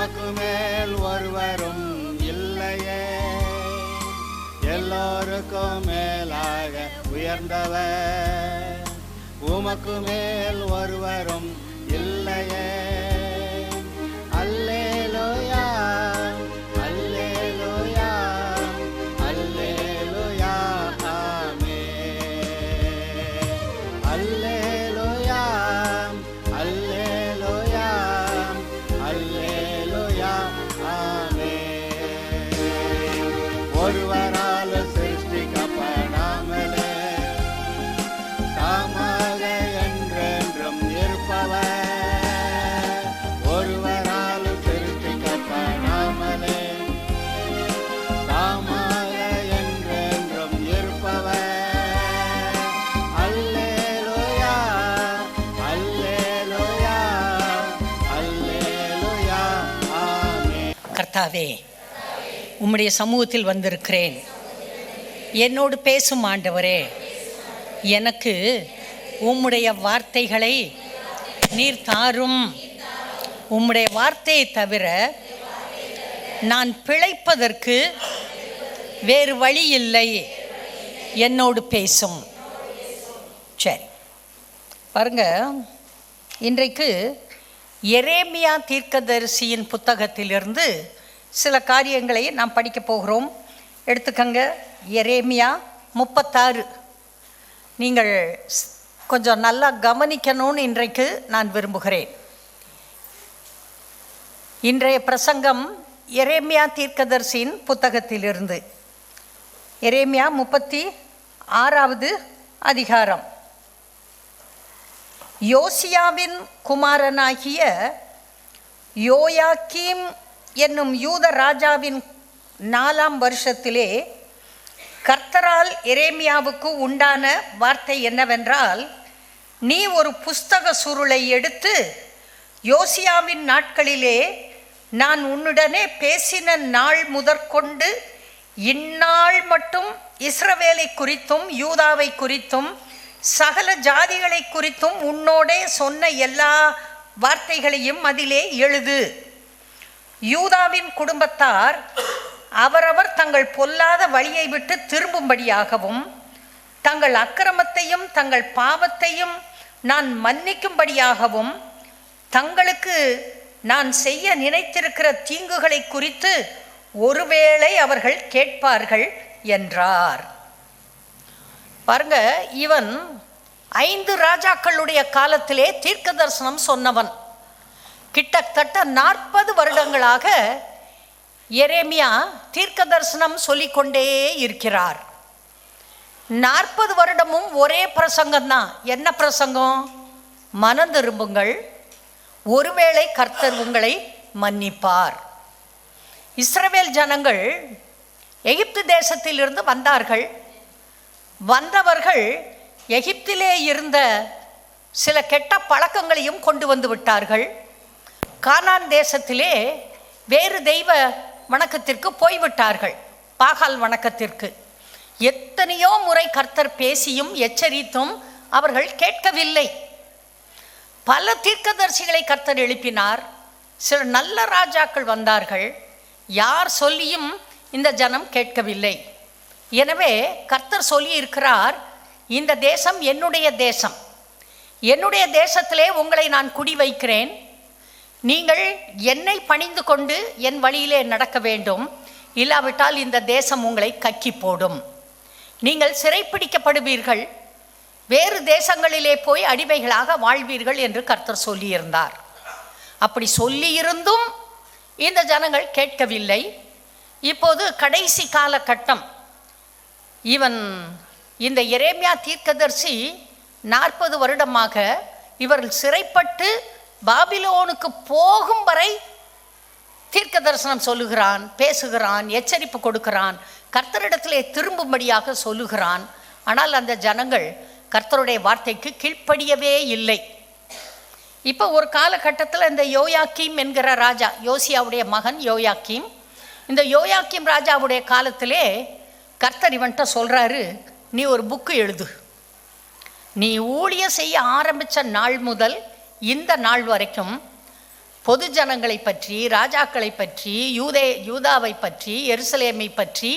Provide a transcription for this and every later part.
உமக்கு மேல் ஒருவரும் இல்லையே, எல்லோருக்கும் மேலாக உயர்ந்தவர், உமக்கு மேல் ஒருவரும் இல்லையே. அல்லேலூயா அல்லேலூயா அல்லேலூயா ஆமென். அல்லேலூயா அல்லேலூயா அல்லேலூயா ஆமென். ஒருவரால் சிருஷ்டிக்கப்படாமலே தாமாக என்றென்றும் இருப்பவர், ஒருவரால் சிருஷ்டிக்கப்படாமலே தாமாக என்றென்றும் இருப்பவர். அல்லேலூயா அல்லேலூயா அல்லேலூயா ஆமென். கர்த்தாவே, உம்முடைய சமூகத்தில் வந்திருக்கிறேன். என்னோடு பேசும் ஆண்டவரே, எனக்கு உம்முடைய வார்த்தைகளை நீர் தாரும். உம்முடைய வார்த்தையை தவிர நான் பிழைப்பதற்கு வேறு வழி இல்லை. என்னோடு பேசும். சரி, பாருங்க, இன்றைக்கு எரேமியா தீர்க்கதரிசியின் புத்தகத்திலிருந்து சில காரியங்களை நாம் படிக்க போகிறோம். எடுத்துக்கங்க, எரேமியா 36. நீங்கள் கொஞ்சம் நல்லா கவனிக்கணும்னு இன்றைக்கு நான் விரும்புகிறேன். இன்றைய பிரசங்கம் எரேமியா தீர்க்கதரிசியின் புத்தகத்திலிருந்து. எரேமியா 36வது அதிகாரம். யோசியாவின் குமாரனாகிய யோயாக்கீம் என்னும் யூத ராஜாவின் 4ஆம் வருஷத்திலே கர்த்தரால் எரேமியாவுக்கு உண்டான வார்த்தை என்னவென்றால், நீ ஒரு புஸ்தக சுருளை எடுத்து யோசியாவின் நாட்களிலே நான் உன்னுடனே பேசின நாள் முதற்கொண்டு இந்நாள் மட்டும் இஸ்ரவேலை குறித்தும் யூதாவை குறித்தும் சகல ஜாதிகளை குறித்தும் உன்னோடே சொன்ன எல்லா வார்த்தைகளையும் அதிலே எழுது. யூதாவின் குடும்பத்தார் அவரவர் தங்கள் பொல்லாத வழியை விட்டு திரும்பும்படியாகவும் தங்கள் அக்கிரமத்தையும் தங்கள் பாவத்தையும் நான் மன்னிக்கும்படியாகவும் தங்களுக்கு நான் செய்ய நினைத்திருக்கிற தீங்குகளை குறித்து ஒருவேளை அவர்கள் கேட்பார்கள் என்றார். பாருங்க, இவன் 5 ராஜாக்களுடைய காலத்திலே தீர்க்க தரிசனம் சொன்னவன். கிட்டத்தட்ட 40 வருடங்களாக எரேமியா தீர்க்க தரிசனம் சொல்லிக்கொண்டே இருக்கிறார். 40 வருடமும் ஒரே பிரசங்கம்தான். என்ன பிரசங்கம்? மனம் திரும்புங்கள், ஒருவேளை கர்த்தர் உங்களை மன்னிப்பார். இஸ்ரவேல் ஜனங்கள் எகிப்து தேசத்திலிருந்து வந்தார்கள். வந்தவர்கள் எகிப்திலே இருந்த சில கெட்ட பழக்கங்களையும் கொண்டு வந்து விட்டார்கள். கானான் தேசத்திலே வேறு தெய்வ வணக்கத்திற்கு போய்விட்டார்கள், பாகால் வணக்கத்திற்கு. எத்தனையோ முறை கர்த்தர் பேசியும் எச்சரித்தும் அவர்கள் கேட்கவில்லை. பல தீர்க்கதரிசிகளை கர்த்தர் எழுப்பினார். சில நல்ல ராஜாக்கள் வந்தார்கள். யார் சொல்லியும் இந்த ஜனம் கேட்கவில்லை. எனவே கர்த்தர் சொல்லி இருக்கிறார், இந்த தேசம் என்னுடைய தேசம், என்னுடைய தேசத்திலே உங்களை நான் குடி வைக்கிறேன். நீங்கள் என்னை பணிந்து கொண்டு என் வழியிலே நடக்க வேண்டும், இல்லாவிட்டால் இந்த தேசம் உங்களை கக்கி போடும். நீங்கள் சிறைப்பிடிக்கப்படுவீர்கள், வேறு தேசங்களிலே போய் அடிமைகளாக வாழ்வீர்கள் என்று கர்த்தர் சொல்லியிருந்தார். அப்படி சொல்லியிருந்தும் இந்த ஜனங்கள் கேட்கவில்லை. இப்போது கடைசி காலகட்டம். இவன் இந்த எரேமியா தீர்க்கதரிசி 40 வருடமாக இவர்கள் சிறைப்பட்டு பாபிலோனுக்கு போகும் வரை தீர்க்க தரிசனம் சொல்லுகிறான், பேசுகிறான், எச்சரிப்பு கொடுக்கிறான், கர்த்தரிடத்திலே திரும்பும்படியாக சொல்லுகிறான். ஆனால் அந்த ஜனங்கள் கர்த்தருடைய வார்த்தைக்கு கீழ்ப்படியவே இல்லை. இப்போ ஒரு காலகட்டத்தில் இந்த யோயாக்கீம் என்கிற ராஜா, யோசியாவுடைய மகன் யோயாக்கீம், இந்த யோயாக்கீம் ராஜாவுடைய காலத்திலே கர்த்தர் இவன்கிட்ட சொல்கிறாரு, நீ ஒரு புக்கு எழுது. நீ ஊழியம் செய்ய ஆரம்பித்த நாள் முதல் இந்த நாள் வரைக்கும் பொது ஜனங்களை பற்றி, ராஜாக்களை பற்றி, யூதாவை பற்றி, எருசலேமை பற்றி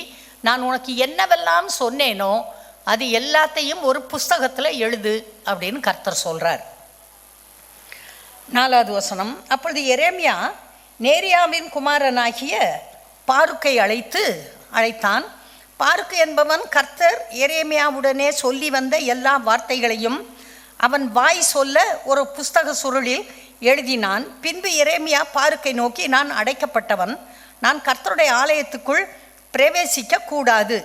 நான் உனக்கு என்னவெல்லாம் சொன்னேனோ அது எல்லாத்தையும் ஒரு புஸ்தகத்தில் எழுது அப்படின்னு கர்த்தர் சொல்கிறார். 4வது வசனம். அப்பொழுது எரேமியா நேரியாவின் குமாரனாகிய பாருக்கை அழைத்தான். பாருக்கு என்பவன் கர்த்தர் எரேமியாவுடனே சொல்லி வந்த எல்லா வார்த்தைகளையும் அவன் வாய் சொல்ல ஒரு புஸ்தக சுருளில் எழுதினான். பின்பு எரேமியா பாருக்கை நோக்கி, நான் அடைக்கப்பட்டவன், நான் கர்த்தருடைய ஆலயத்துக்குள் பிரவேசிக்க கூடாது.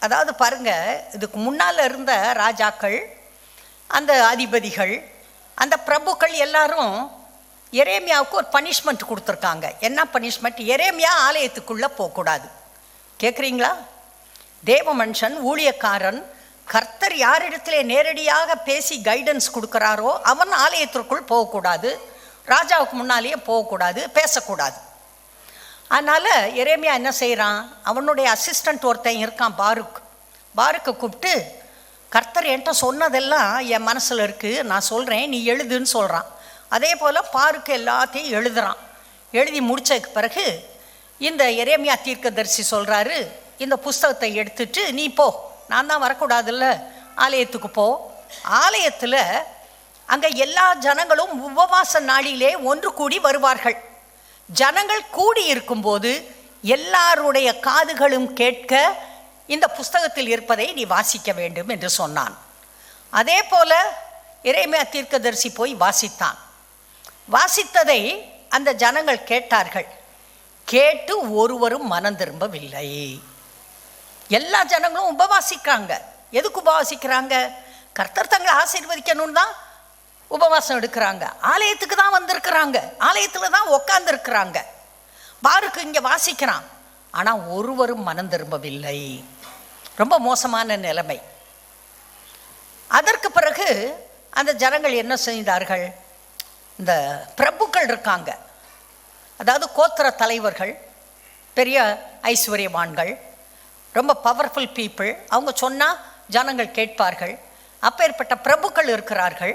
அதாவது பாருங்க, இதுக்கு முன்னால் இருந்த ராஜாக்கள், அந்த அதிபதிகள், அந்த பிரபுக்கள் எல்லாரும் எரேமியாவுக்கு ஒரு பனிஷ்மெண்ட் கொடுத்துருக்காங்க. என்ன பனிஷ்மெண்ட்? எரேமியா ஆலயத்துக்குள்ளே போகக்கூடாது. கேட்குறீங்களா? தேவ மனுஷன், ஊழியக்காரன், கர்த்தர் யாரிடத்திலே நேரடியாக பேசி கைடன்ஸ் கொடுக்குறாரோ அவன் ஆலயத்திற்குள் போகக்கூடாது, ராஜாவுக்கு முன்னாலேயே போகக்கூடாது, பேசக்கூடாது. அதனால் எரேமியா என்ன செய்கிறான்? அவனுடைய அசிஸ்டண்ட் ஒருத்தன் இருக்கான், பாருக்கு கூப்பிட்டு, கர்த்தர் என்கிட்ட சொன்னதெல்லாம் என் மனசில் இருக்குது, நான் சொல்கிறேன், நீ எழுதுன்னு சொல்கிறான். அதே போல் பாருக்கு எல்லாத்தையும் எழுதுகிறான். எழுதி முடித்ததுக்கு பிறகு இந்த எரேமியா தீர்க்கதரிசி சொல்கிறாரு, இந்த புஸ்தகத்தை எடுத்துட்டு நீ போ, நான் தான் வரக்கூடாதுல்ல, ஆலயத்துக்கு போ. ஆலயத்தில் அங்கே எல்லா ஜனங்களும் உபவாச நாளிலே ஒன்று கூடி வருவார்கள். ஜனங்கள் கூடி இருக்கும்போது எல்லாருடைய காதுகளும் கேட்க இந்த புஸ்தகத்தில் இருப்பதை நீ வாசிக்க வேண்டும் என்று சொன்னான். அதே போல் எரேமியா தீர்க்கதரிசி போய் வாசித்தான். வாசித்ததை அந்த ஜனங்கள் கேட்டார்கள். கேட்டு ஒருவரும் மனம் திரும்பவில்லை. எல்லா ஜனங்களும் உபவாசிக்கிறாங்க. எதுக்கு உபவாசிக்கிறாங்க? கர்த்தர் தங்களை ஆசீர்வதிக்கணும்னு தான் உபவாசம் எடுக்கிறாங்க. ஆலயத்துக்கு தான் வந்திருக்கிறாங்க, ஆலயத்தில் தான் உட்காந்துருக்கிறாங்க. பாருக்கு இங்கே வாசிக்கிறான், ஆனால் ஒருவரும் மனம் திரும்பவில்லை. ரொம்ப மோசமான நிலைமை. அதற்கு பிறகு அந்த ஜனங்கள் என்ன செய்தார்கள்? இந்த பிரபுக்கள் இருக்காங்க, அதாவது கோத்திர தலைவர்கள், பெரிய ஐஸ்வர்யவான்கள், ரொம்ப பவர்ஃபுல் பீப்புள், அவங்க சொன்னால் ஜனங்கள் கேட்பார்கள். அப்பேற்பட்ட பிரபுக்கள் இருக்கிறார்கள்.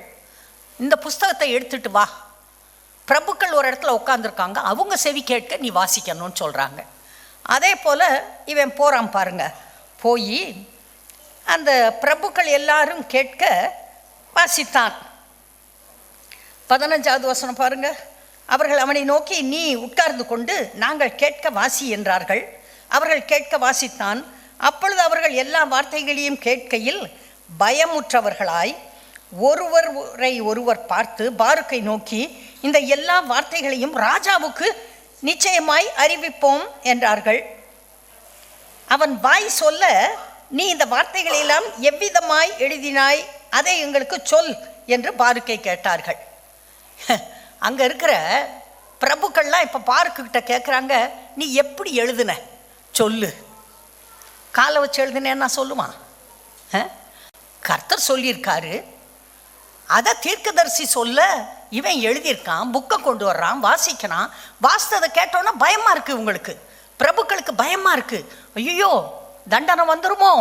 இந்த புஸ்தகத்தை எடுத்துட்டு வா. பிரபுக்கள் ஒரு இடத்துல உட்காந்துருக்காங்க, அவங்க செவி கேட்க நீ வாசிக்கணும்னு சொல்கிறாங்க. அதே போல் இவன் போகிறான் பாருங்க. போய் அந்த பிரபுக்கள் எல்லாரும் கேட்க வாசித்தான். 15வது வசனம் பாருங்க. அவர்கள் அவனை நோக்கி, நீ உட்கார்ந்து கொண்டு நாங்கள் கேட்க வாசி என்றார்கள். அவர்கள் கேட்க வாசித்தான். அப்பொழுது அவர்கள் எல்லா வார்த்தைகளையும் கேட்கையில் பயமுற்றவர்களாய் ஒருவரை ஒருவர் பார்த்து பாருக்கை நோக்கி, இந்த எல்லா வார்த்தைகளையும் ராஜாவுக்கு நிச்சயமாய் அறிவிப்போம் என்றார்கள். அவன் வாய் சொல்ல, நீ இந்த வார்த்தைகளெல்லாம் எவ்விதமாய் எழுதினாய், அதை எங்களுக்கு சொல் என்று பாருக்கை கேட்டார்கள். அங்கே இருக்கிற பிரபுக்கள்லாம் இப்போ பாருக்கிட்ட கேட்குறாங்க, நீ எப்படி எழுதுன சொல்லு. காலை வச்சு எழுதுனேன்னா சொல்லுவான்? கர்த்தர் சொல்லியிருக்காரு, அதை தீர்க்கதரிசி சொல்ல இவன் எழுதியிருக்கான், புக்கை கொண்டு வர்றான், வாசிக்கிறான். வாசித்ததை கேட்டோன்னா பயமாக இருக்குது உங்களுக்கு, பிரபுக்களுக்கு பயமாக இருக்குது. ஐயோ தண்டனை வந்துருமோ,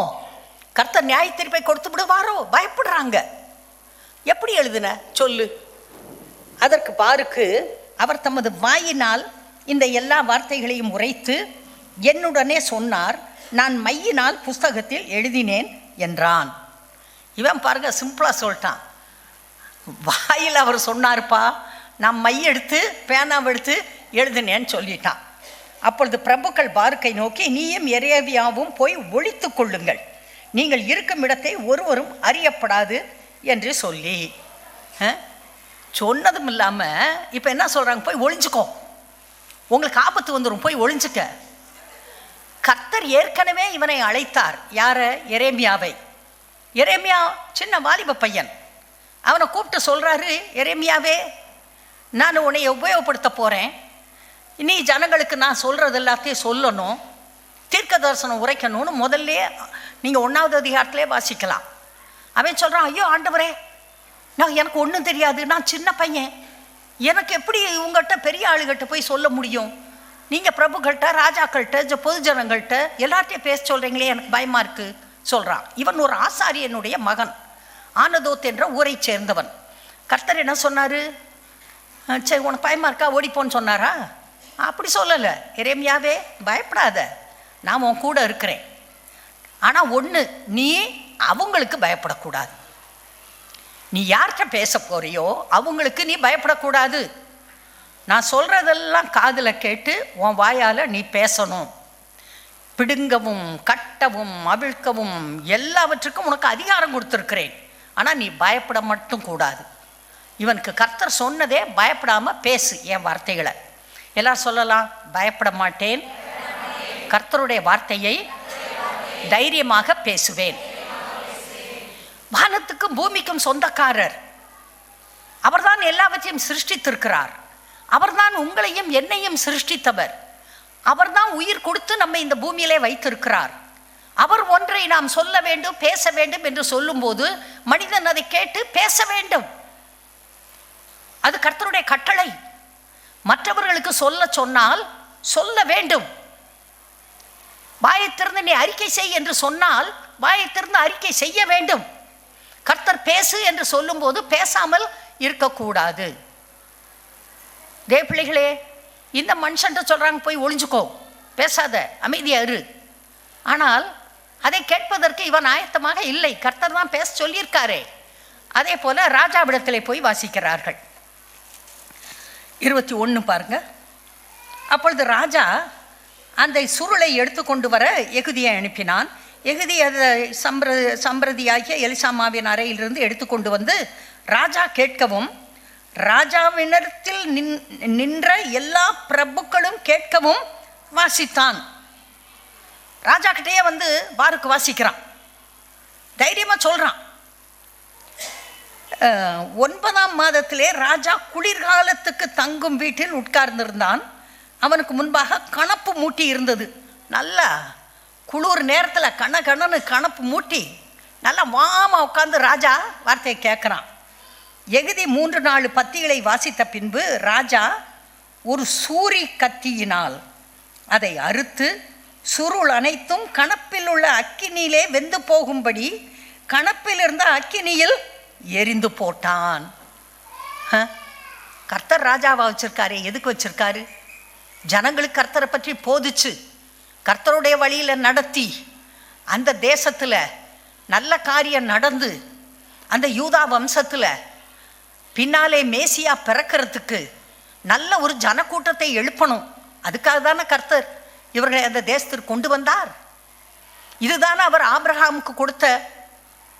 கர்த்தர் நியாய தீர்ப்பை கொடுத்து விடுவாரோ, பயப்படுறாங்க. எப்படி எழுதுன சொல்லு. அதற்கு பாருக்கு, அவர் தமது வாயினால் இந்த எல்லா வார்த்தைகளையும் உரைத்து என்னுடனே சொன்னார், நான் மையினால் புஸ்தகத்தில் எழுதினேன் என்றான். இவன் பாருங்க சிம்பிளாக சொல்லிட்டான். வாயில் அவர் சொன்னார்ப்பா, நான் மை எடுத்து பேனாவை எடுத்து எழுதினேன்னு சொல்லிட்டான். அப்பொழுது பிரபுக்கள் பாருக்கை நோக்கி, நீயும் எரேமியாவும் போய் ஒளித்து கொள்ளுங்கள், நீங்கள் இருக்கும் இடத்தை ஒருவரும் அறியப்படாது என்று சொல்லி சொன்னதும் இல்லாமல் இப்போ என்ன சொல்கிறாங்க? போய் ஒளிஞ்சுக்கோ, உங்களுக்கு ஆபத்து வந்துடும், போய் ஒளிஞ்சுக்க. கர்த்தர் ஏற்கனவே இவனை அழைத்தார். யாரை? எரேமியாவை. எரேமியா சின்ன வாலிப பையன். அவனை கூப்பிட்டு சொல்கிறாரு, எரேமியாவே, நான் உன்னை உபயோகப்படுத்த போகிறேன், நீ ஜனங்களுக்கு நான் சொல்கிறது எல்லாத்தையும் சொல்லணும், தீர்க்க தரிசனம் உரைக்கணும்னு முதல்ல நீங்கள் 1வது அதிகாரத்திலே வாசிக்கலாம். அவன் சொல்கிறான், ஐயோ ஆண்டவரே, எனக்கு ஒன்றும் தெரியாது, நான் சின்ன பையன், எனக்கு எப்படி உங்கள்கிட்ட பெரிய ஆளுகிட்ட போய் சொல்ல முடியும்? நீங்கள் பிரபுக்கள்கிட்ட, ராஜாக்கள்கிட்ட, பொது ஜனங்கள்கிட்ட எல்லார்ட்டையும் பேச சொல்கிறீங்களே, எனக்கு பயமாக இருக்குது சொல்கிறான். இவன் ஒரு ஆசாரியனுடைய மகன், ஆனதோத் என்ற ஊரை சேர்ந்தவன். கர்த்தர் என்ன சொன்னார்? சரி உனக்கு பயமாக இருக்கா ஓடிப்போன்னு சொன்னாரா? அப்படி சொல்லலை. எரேமியாவே பயப்படாத, நான் உன் கூட இருக்கிறேன். ஆனால் ஒன்று, நீ அவங்களுக்கு பயப்படக்கூடாது. நீ யார்கிட்ட பேச போறியோ அவங்களுக்கு நீ பயப்படக்கூடாது. நான் சொல்கிறதெல்லாம் காதில் கேட்டு உன் வாயால் நீ பேசணும். பிடுங்கவும் கட்டவும் அவிழ்க்கவும் எல்லாவற்றுக்கும் உனக்கு அதிகாரம் கொடுத்துருக்கிறேன். ஆனால் நீ பயப்பட மட்டும் கூடாது. இவனுக்கு கர்த்தர் சொன்னதே பயப்படாமல் பேசு என் வார்த்தைகளை. எல்லாரும் சொல்லலாம், பயப்பட மாட்டேன், கர்த்தருடைய வார்த்தையை தைரியமாக பேசுவேன். வானத்துக்கும் பூமிக்கும் சொந்தக்காரர் அவர்தான். எல்லாவற்றையும் சிருஷ்டித்திருக்கிறார். அவர்தான் உங்களையும் என்னையும் சிருஷ்டித்தவர். அவர்தான் உயிர் கொடுத்து நம்மை இந்த பூமியிலே வைத்திருக்கிறார். அவர் ஒன்றை நாம் சொல்ல வேண்டும், பேச வேண்டும் என்று சொல்லும்போது மனிதன் அதை கேட்டு பேச வேண்டும். அது கர்த்தருடைய கட்டளை. மற்றவர்களுக்கு சொல்ல சொன்னால் சொல்ல வேண்டும். வாயை திறந்து நீ அறிக்கை செய் என்று சொன்னால் வாயை திறந்து அறிக்கை செய்ய வேண்டும். கர்த்தர் பேசு என்று சொல்லும்போது பேசாமல் இருக்கக்கூடாது. பிள்ளைகளே, இந்த மனுஷன்ட்ட சொல்கிறாங்க போய் ஒளிஞ்சுக்கோ, பேசாத, அமைதியா இரு. ஆனால் அதை கேட்பதற்கு இவன் ஆயத்தமாக இல்லை. கர்த்தர் தான் பேச சொல்லியிருக்காரே. அதே போல ராஜாவிடத்திலே போய் வாசிக்கிறார்கள். 21 பாருங்க. அப்பொழுது ராஜா அந்த சுருளை எடுத்து கொண்டு வர எகுதியை அனுப்பினான். எகுதி அதை சம்பிரதியாகிய எலிசாமாவின் அறையிலிருந்து எடுத்து கொண்டு வந்து ராஜா கேட்கவும், ராஜாவினத்தில் நின்ற எல்லா பிரபுக்களும் கேட்கவும் வாசித்தான். ராஜா கிட்டேயே வந்து பாருக்கு வாசிக்கிறான், தைரியமாக சொல்கிறான். 9ஆம் மாதத்திலே ராஜா குளிர்காலத்துக்கு தங்கும் வீட்டில் உட்கார்ந்திருந்தான். அவனுக்கு முன்பாக கணப்பு மூட்டி இருந்தது. நல்லா குளிர் நேரத்தில் கணன்னு கணப்பு மூட்டி நல்லா வாமா உட்கார்ந்து ராஜா வார்த்தையை கேட்குறான். எகுதி 3-4 பத்திகளை வாசித்த பின்பு ராஜா ஒரு சூரி கத்தியினால் அதை அறுத்து சுருள் அனைத்தும் கணப்பில் உள்ள அக்கினியிலே வெந்து போகும்படி கணப்பில் இருந்த அக்கினியில் எரிந்து போட்டான். கர்த்தர் ராஜாவா வச்சிருக்காரு. எதுக்கு வச்சிருக்காரு? ஜனங்களுக்கு கர்த்தரை பற்றி போதிச்சு கர்த்தருடைய வழியில் நடத்தி அந்த தேசத்தில் நல்ல காரியம் நடந்து அந்த யூதா வம்சத்தில் பின்னாலே மேசியா பிறக்கிறதுக்கு நல்ல ஒரு ஜனக்கூட்டத்தை எழுப்பணும். அதுக்காக தானே கர்த்தர் இவர்களை அந்த தேசத்திற்கு கொண்டு வந்தார். இதுதானே அவர் ஆபிரகாமுக்கு கொடுத்த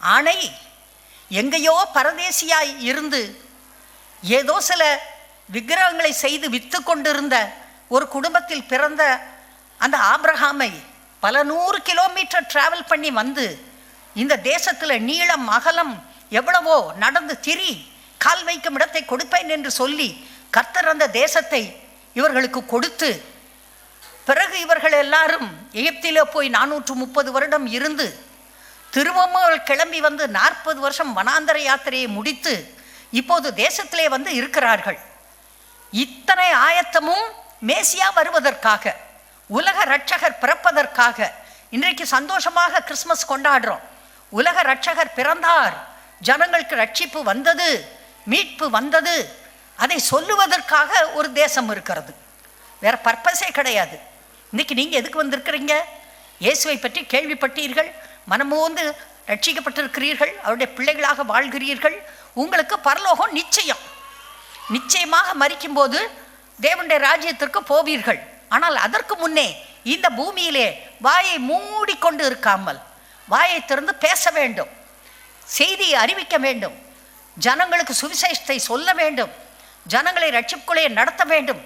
ஆணை. எங்கேயோ பரதேசியாய் இருந்து ஏதோ சில விக்கிரகங்களை செய்து விற்று கொண்டிருந்த ஒரு குடும்பத்தில் பிறந்த அந்த ஆபிரகாமை பல 100 கிலோமீட்டர் டிராவல் பண்ணி வந்து இந்த தேசத்தில் நீளம் அகலம் எவ்வளவோ நடந்து திரி கால் வைக்கும் இடத்தை கொடுப்பேன் என்று சொல்லி கர்த்தர் அந்த தேசத்தை இவர்களுக்கு கொடுத்து, பிறகு இவர்கள் எல்லாரும் எகிப்திலே போய் 430 வருடம் இருந்து திரும்பவும் கிளம்பி வந்து 40 வருஷம் வனாந்தர யாத்திரையை முடித்து இப்போது தேசத்திலே வந்து இருக்கிறார்கள். இத்தனை ஆயத்தமும் மேசியா வருவதற்காக, உலக இரட்சகர் பிறப்பதற்காக. இன்றைக்கு சந்தோஷமாக கிறிஸ்மஸ் கொண்டாடுறோம். உலக இரட்சகர் பிறந்தார், ஜனங்களுக்கு ரட்சிப்பு வந்தது, மீட்பு வந்தது. அதை சொல்லுவதற்காக ஒரு தேசம் இருக்கிறது. வேற பர்பஸே கிடையாது. இன்னைக்கு நீங்கள் எதுக்கு வந்திருக்கிறீங்க? இயேசுவை பற்றி கேள்விப்பட்டீர்கள், மனமோந்து ரட்சிக்கப்பட்டிருக்கிறீர்கள், அவருடைய பிள்ளைகளாக வாழ்கிறீர்கள். உங்களுக்கு பரலோகம் நிச்சயம். நிச்சயமாக மரிக்கும்போது தேவனுடைய ராஜ்யத்திற்கு போவீர்கள். ஆனால் அதற்கு முன்னே இந்த பூமியிலே வாயை மூடிக்கொண்டு இருக்காமல் வாயை திறந்து பேச வேண்டும், செய்தியை அறிவிக்க வேண்டும், ஜனங்களுக்கு சுவிசேஷத்தை சொல்ல வேண்டும், ஜனங்களை ரட்சிப்புக்குள்ளே நடத்த வேண்டும்,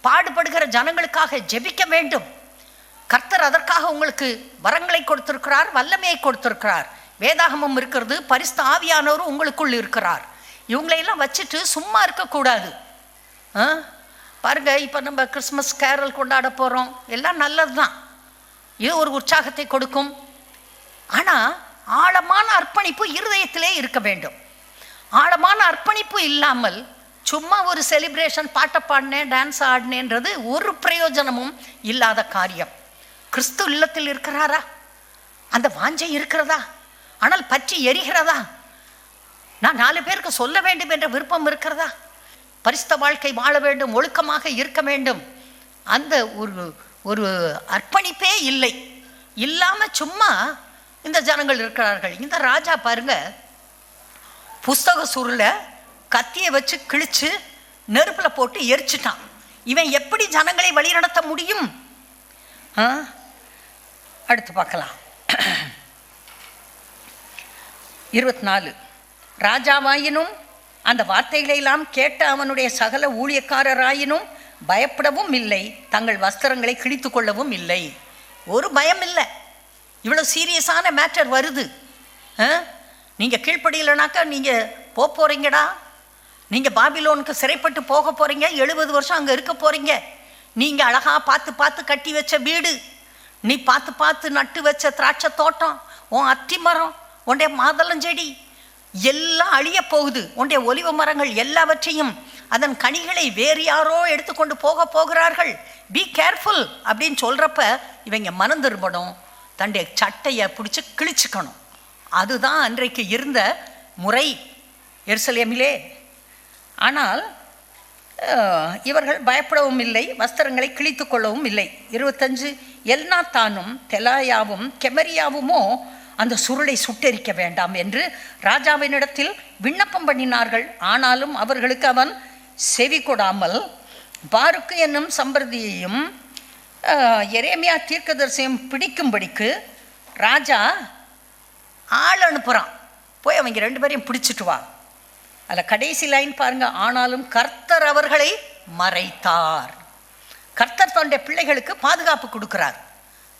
பாடுபடுகிற ஜனங்களுக்காக ஜெபிக்க வேண்டும். கர்த்தர் அதற்காக உங்களுக்கு வரங்களை கொடுத்திருக்கிறார், வல்லமையை கொடுத்திருக்கிறார். வேதாகமம் இருக்கிறது, பரிசுத்த ஆவியானவர் உங்களுக்குள் இருக்கிறார். இவங்களையெல்லாம் வச்சுட்டு சும்மா இருக்கக்கூடாது. பாருங்க, இப்போ நம்ம கிறிஸ்மஸ் கேரல் கொண்டாட போகிறோம், எல்லாம் நல்லது தான், இது ஒரு உற்சாகத்தை கொடுக்கும். ஆனால் ஆழமான அர்ப்பணிப்பு இருதயத்திலே இருக்க வேண்டும். ஆழமான அர்ப்பணிப்பு இல்லாமல் சும்மா ஒரு செலிப்ரேஷன், பாட்டை பாடினேன், டான்ஸ் ஆடினேன்றது ஒரு பிரயோஜனமும் இல்லாத காரியம். கிறிஸ்து இல்லத்தில் இருக்கிறாரா? அந்த வாஞ்சை இருக்கிறதா? ஆனால் பற்றி எரிகிறதா? நான் 4 பேருக்கு சொல்ல வேண்டும் என்ற விருப்பம் இருக்கிறதா? பரிசுத்த வாழ்க்கை வாழ வேண்டும், ஒழுக்கமாக இருக்க வேண்டும். அந்த ஒரு அர்ப்பணிப்பே இல்லை. இல்லாமல் சும்மா இந்த ஜனங்கள் இருக்கிறார்கள். இந்த ராஜா பாருங்க, புஸ்தக சுருளை கத்தியை வச்சு கிழிச்சு நெருப்பில் போட்டு எரிச்சிட்டான். இவன் எப்படி ஜனங்களை வழிநடத்த முடியும்? அடுத்து பார்க்கலாம். 24. ராஜாவாயினும் அந்த வார்த்தைகளெல்லாம் கேட்ட அவனுடைய சகல ஊழியக்காரராயினும் பயப்படவும் இல்லை, தங்கள் வஸ்திரங்களை கிழித்து கொள்ளவும் இல்லை. ஒரு பயம் இல்லை. இவ்வளோ சீரியஸான மேட்டர் வருது. நீங்கள் கீழ்ப்படியலைனாக்கா நீங்கள் போகிறீங்கடா, நீங்கள் பாபிலோனுக்கு சிறைப்பட்டு போக போகிறீங்க, 70 வருஷம் அங்கே இருக்க போகிறீங்க. நீங்கள் அழகாக பார்த்து பார்த்து கட்டி வச்ச வீடு, நீ பார்த்து பார்த்து நட்டு வச்ச திராட்சை தோட்டம், உன் அத்தி மரம், உன்னுடைய மாதளஞ்செடி எல்லாம் அழிய போகுது. உன்னுடைய ஒலிவ மரங்கள் எல்லாவற்றையும் அதன் கனிகளை வேறு யாரோ எடுத்துக்கொண்டு போகிறார்கள். பி கேர்ஃபுல் அப்படின்னு சொல்கிறப்ப இவங்க மனம் திரும்பணும், தன்னுடைய சட்டையை பிடிச்சி கிழிச்சுக்கணும். அதுதான் அன்றைக்கு இருந்த முறை எருசலேமிலே. ஆனால் இவர்கள் பயப்படவும் இல்லை, வஸ்திரங்களை கிழித்து கொள்ளவும் இல்லை. 25. எல்நாத்தானும் தெலாயாவும் கெமரியாவுமோ அந்த சுருளை சுட்டெரிக்க வேண்டாம் என்று ராஜாவினிடத்தில் விண்ணப்பம் பண்ணினார்கள். ஆனாலும் அவர்களுக்கு அவன் செவி கொடாமல் பாருக்கு என்னும் சம்பிரதியையும் எரேமியா தீர்க்கதரிசியும் பிடிக்கும்படிக்கு ராஜா ஆள் அனுப்புகிறான். போய் அவங்க 2 பேரையும் பிடிச்சிட்டு வா. அதில் கடைசி லைன் பாருங்க, ஆனாலும் கர்த்தர் அவர்களை மறைத்தார். கர்த்தர் தன்னுடைய பிள்ளைகளுக்கு பாதுகாப்பு கொடுக்கிறார்.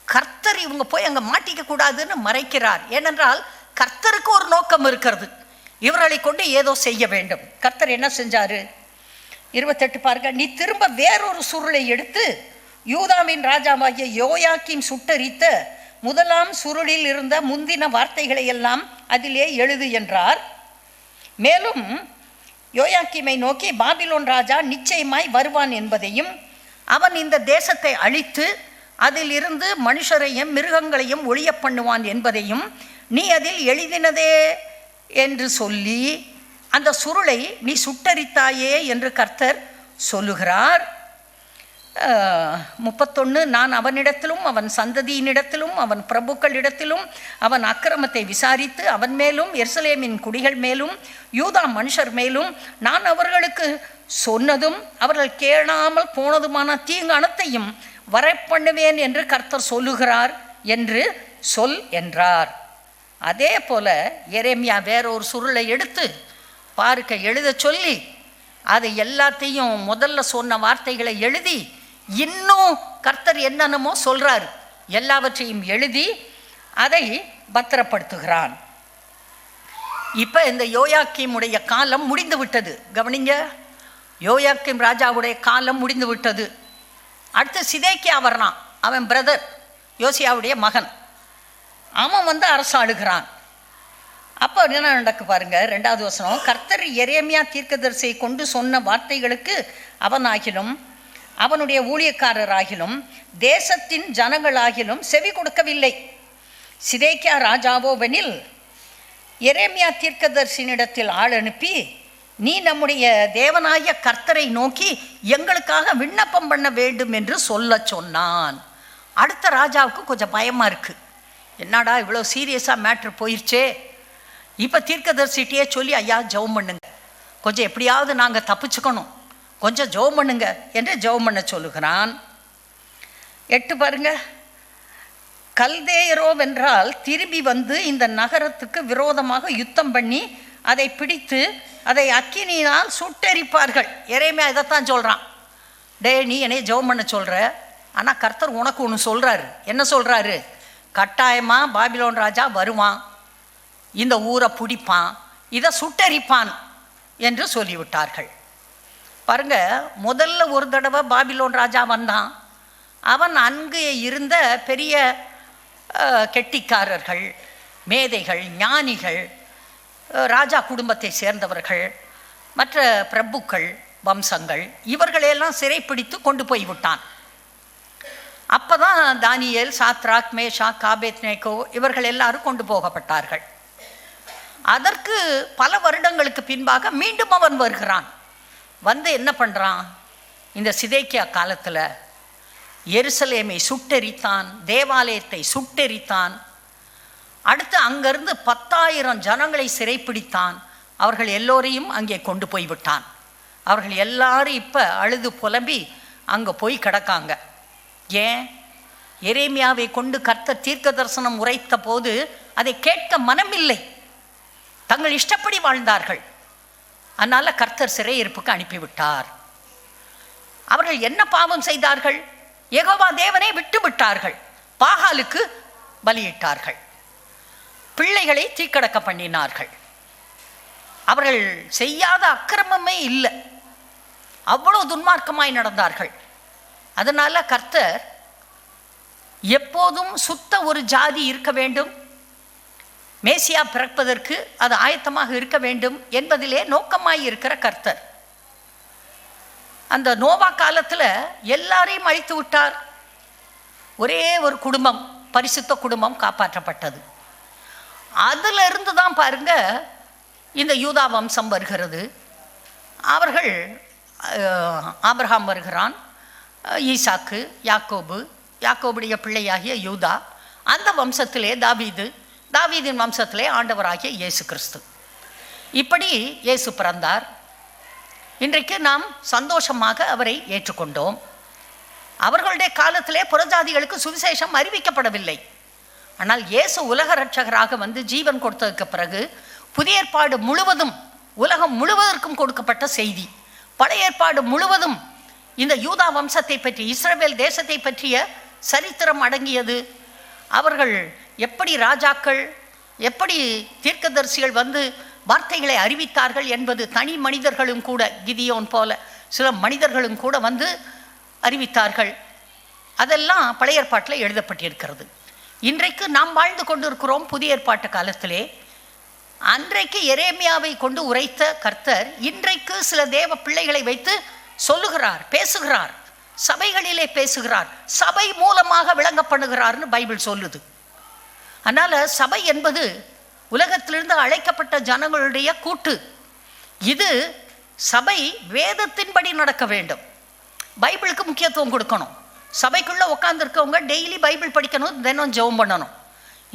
கர்த்தர் இவங்க போய் அங்கே மாட்டிக்க கூடாதுன்னு மறைக்கிறார். ஏனென்றால் கர்த்தருக்கு ஒரு நோக்கம் இருக்கிறது, இவர்களை கொண்டு ஏதோ செய்ய வேண்டும். கர்த்தர் என்ன செஞ்சாரு? 28 பாருங்க, நீ திரும்ப வேறொரு சுருளை எடுத்து யூதாவின் ராஜாவாகிய யோயாக்கீம் சுட்டரித்த 1ஆம் சுருளில் இருந்த முந்தின வார்த்தைகளை எல்லாம் அதிலே எழுது என்றார். மேலும் யோயாக்கீமை நோக்கி, பாபிலோன் ராஜா நிச்சயமாய் வருவான் என்பதையும் அவன் இந்த தேசத்தை அழித்து அதில் இருந்து மனுஷரையும் மிருகங்களையும் ஒழிய பண்ணுவான் என்பதையும் நீ அதில் எழுதினதே என்று சொல்லி அந்த சுருளை நீ சுட்டரித்தாயே என்று கர்த்தர் சொல்லுகிறார். 31. நான் அவனிடத்திலும் அவன் சந்ததியினிடத்திலும் அவன் பிரபுக்களிடத்திலும் அவன் அக்கிரமத்தை விசாரித்து அவன் மேலும் எருசலேமின் குடிகள் மேலும் யூதா மனுஷர் மேலும் நான் அவர்களுக்கு சொன்னதும் அவர்கள் கேளாமல் போனதுமான தீங்கு அனைத்தையும் வரப்பண்ணுவேன் என்று கர்த்தர் சொல்லுகிறார் என்று சொல் என்றார். அதே போல எரேமியா வேறொரு சுருளை எடுத்து பாருக்க எழுத சொல்லி அதை எல்லாத்தையும் முதல்ல சொன்ன வார்த்தைகளை எழுதி இன்னும் கர்த்தர் என்னென்னமோ சொல்றாரு எல்லாவற்றையும் எழுதி அதை பத்திரப்படுத்துகிறான். இப்போ இந்த யோயாக்கீமுடைய காலம் முடிந்து விட்டது. கவனிங்க, யோயாக்கீம் ராஜாவுடைய காலம் முடிந்து விட்டது. அடுத்து சிதேக்கியா வர்றான். அவன் பிரதர், யோசியாவுடைய மகன். அவன் அரசாளுகிறான். அப்போ என்ன நடக்கு பாருங்க, 2வது வசனம். கர்த்தர் எரேமியா தீர்க்கதரிசியை கொண்டு சொன்ன வார்த்தைகளுக்கு அவனாகிலும் அவனுடைய ஊழியக்காரராகிலும் தேசத்தின் ஜனங்களாகிலும் செவி கொடுக்கவில்லை. சிதேக்கியா ராஜாவோவெனில் எரேமியா தீர்க்கதரிசியினிடத்தில் ஆள் அனுப்பி, நீ நம்முடைய தேவனாய கர்த்தரை நோக்கி எங்களுக்காக விண்ணப்பம் பண்ண வேண்டும் என்று சொல்ல சொன்னான். அடுத்த ராஜாவுக்கு கொஞ்சம் பயமாக இருக்குது. என்னடா இவ்வளோ சீரியஸாக மேட்ரு போயிடுச்சே, இப்போ தீர்க்கதரிசிட்டே சொல்லி ஐயா ஜெபம் பண்ணுங்க, கொஞ்சம் எப்படியாவது நாங்கள் தப்பிச்சுக்கணும், கொஞ்சம் ஜெபம் பண்ணுங்க என்று ஜெபம் பண்ண சொல்லுகிறான். 8 பாருங்க. கல்தேயரோவென்றால் திரும்பி வந்து இந்த நகரத்துக்கு விரோதமாக யுத்தம் பண்ணி அதை பிடித்து அதை அக்கினியினால் சுட்டெரிப்பார்கள். எரேமியா இதைத்தான் சொல்கிறான். நீ என்னை ஜெபம் பண்ண சொல்கிற, ஆனால் கர்த்தர் உனக்கு ஒன்று சொல்கிறாரு. என்ன சொல்கிறாரு? கட்டாயமாக பாபிலோன் ராஜா வருவான், இந்த ஊரை பிடிப்பான், இதை சுட்டெரிப்பான் என்று சொல்லிவிட்டார்கள். பாருங்க, முதல்ல ஒரு தடவை பாபிலோன் ராஜா வந்தான். அவன் அங்கு இருந்த பெரிய கெட்டிக்காரர்கள், மேதைகள், ஞானிகள், ராஜா குடும்பத்தை சேர்ந்தவர்கள், மற்ற பிரபுக்கள், வம்சங்கள், இவர்களையெல்லாம் சிறைப்பிடித்து கொண்டு போய்விட்டான். அப்போ தான் தானியேல், சாத்ராக், மேஷாக், ஆபேத்நேகோ இவர்கள் எல்லாரும் கொண்டு போகப்பட்டார்கள். அதற்கு பல வருடங்களுக்கு பின்பாக மீண்டும் அவன் வருகிறான். வந்து என்ன பண்ணுறான், இந்த சிதேக்கியா காலத்தில் எருசலேமை சுட்டெரித்தான், தேவாலயத்தை சுட்டெரித்தான். அடுத்து அங்கிருந்து 10,000 ஜனங்களை சிறைப்பிடித்தான். அவர்கள் எல்லோரையும் அங்கே கொண்டு போய் விட்டான். அவர்கள் எல்லாரும் இப்போ அழுது புலம்பி அங்கே போய் கிடக்காங்க. ஏன்? எரேமியாவை கொண்டு கர்த்தர் தீர்க்க தரிசனம் உரைத்த போது அதை கேட்க மனமில்லை. தங்கள் இஷ்டப்படி வாழ்ந்தார்கள். அதனால் கர்த்தர் சிறையிருப்புக்கு அனுப்பிவிட்டார். அவர்கள் என்ன பாவம் செய்தார்கள்? யெகோவா தேவனை விட்டு விட்டார்கள். பாகாலுக்கு பலியிட்டார்கள். பிள்ளைகளை தீக்கடக்க பண்ணினார்கள். அவர்கள் செய்யாத அக்கிரமமே இல்லை. அவ்வளோ துன்மார்க்கமாய் நடந்தார்கள். அதனால் கர்த்தர் எப்போதும் சுத்த ஒரு ஜாதி இருக்க வேண்டும், மேசியா பிறப்பதற்கு அது ஆயத்தமாக இருக்க வேண்டும் என்பதிலே நோக்கமாய் இருக்கிற கர்த்தர் அந்த நோவா காலத்தில் எல்லாரையும் அழித்து விட்டார். ஒரே ஒரு குடும்பம், பரிசுத்த குடும்பம் காப்பாற்றப்பட்டது. அதிலிருந்து தான் பாருங்க இந்த யூதா வம்சம் வருகிறது. அவர்கள் ஆபிரகாம் வருகிறான், ஈசாக்கு, யாக்கோபு, யாக்கோபுடைய பிள்ளையாகிய யூதா, அந்த வம்சத்திலே தாவீது, தாவீதின் வம்சத்திலே ஆண்டவராகிய இயேசு கிறிஸ்து. இப்படி இயேசு பிறந்தார். இன்றைக்கு நாம் சந்தோஷமாக அவரை ஏற்றுக்கொண்டோம். அவர்களுடைய காலத்திலே புறஜாதிகளுக்கு சுவிசேஷம் அறிவிக்கப்படவில்லை. ஆனால் இயேசு உலக இரட்சகராக வந்து ஜீவன் கொடுத்ததுக்கு பிறகு புதிய ஏற்பாடு முழுவதும் உலகம் முழுவதற்கும் கொடுக்கப்பட்ட செய்தி. பழைய ஏற்பாடு முழுவதும் இந்த யூதா வம்சத்தை பற்றி, இஸ்ரவேல் தேசத்தை பற்றிய சரித்திரம் அடங்கியது. அவர்கள் எப்படி ராஜாக்கள், எப்படி தீர்க்கதரிசிகள் வந்து வார்த்தைகளை அறிவித்தார்கள் என்பது தனி மனிதர்களும் கூட, கிதியோன் போல சில மனிதர்களும் கூட வந்து அறிவித்தார்கள். அதெல்லாம் பழைய ஏற்பாட்டில் எழுதப்பட்டிருக்கிறது. இன்றைக்கு நாம் வாழ்ந்து கொண்டிருக்கிறோம் புதிய ஏற்பாட்டு காலத்திலே. அன்றைக்கு எரேமியாவை கொண்டு உரைத்த கர்த்தர் இன்றைக்கு சில தேவ பிள்ளைகளை வைத்து சொல்லுகிறார், பேசுகிறார், சபைகளிலே பேசுகிறார், சபை மூலமாக விளங்கப்படுகிறார்னு பைபிள் சொல்லுது. அதனால் சபை என்பது உலகத்திலிருந்து அழைக்கப்பட்ட ஜனங்களுடைய கூட்டு. இது சபை வேதத்தின்படி நடக்க வேண்டும். பைபிளுக்கு முக்கியத்துவம் கொடுக்கணும். சபைக்குள்ளே உட்காந்துருக்கவங்க டெய்லி பைபிள் படிக்கணும், தினம் ஜெபம் பண்ணணும்.